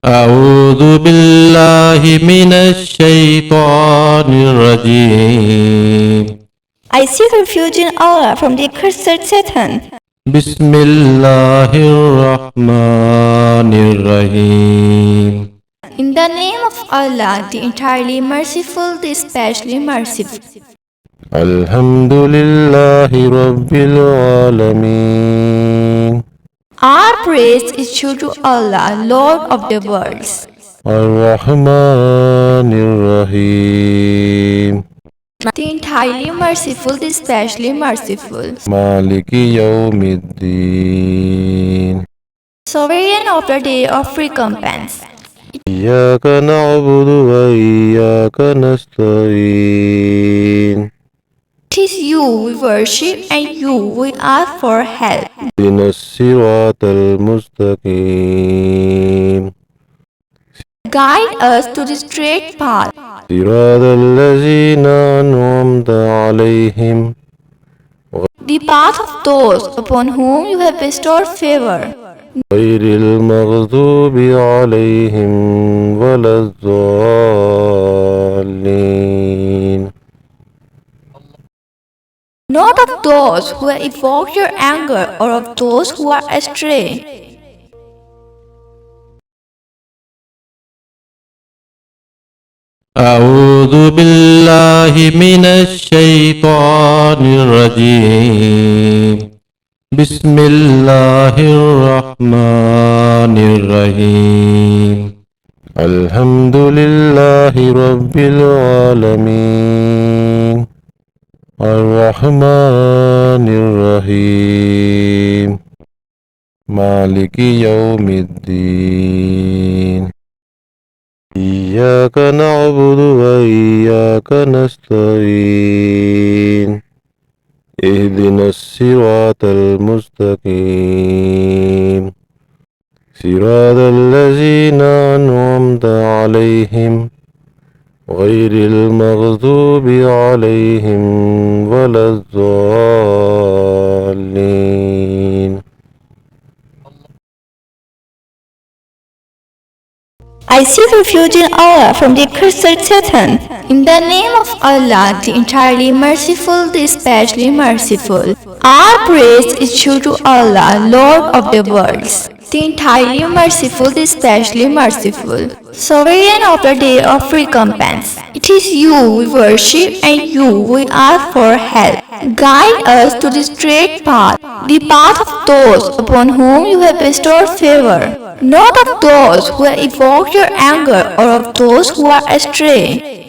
أعوذ بالله من الشيطان الرجيم. I seek refuge in Allah from the accursed Satan. بسم الله الرحمن الرحيم. In the name of Allah, the entirely merciful, the especially merciful. الحمد لله رب العالمين. Our praise is due to Allah, Lord of the worlds. الرحمن الرحيم. The entirely merciful, the especially merciful. مالك يوم الدين. Sovereign of the day of recompense. إياك نعبد وإياك نستعين. It is you we worship and you we ask for help. اهدنا الصراط المستقيم. Guide us to the straight path. صراط الذين أنعمت عليهم. The path of those upon whom you have bestowed favor. غير المغضوب عليهم ولا الضالين. Not of those who have evoked your anger or of those who are astray. أعوذ بالله من الشيطان الرجيم. بسم الله الرحمن الرحيم. الحمد لله رب العالمين. الرحمن الرحيم. مالك يوم الدين. إياك نعبد وإياك نستعين. اهدنا الصراط المستقيم. صراط الذين أنعمت عليهم غير المغضوب عليهم ولا الضالين. I seek refuge in Allah from the accursed Satan. In the name of Allah, the entirely merciful, the especially merciful. Our praise is due to Allah, Lord of the worlds. The entirely merciful, the especially merciful. Sovereign of the day of recompense. It is you we worship and you we ask for help. Guide us to the straight path, the path of those upon whom you have bestowed favor. Not of those who have evoked your anger or of those who are astray.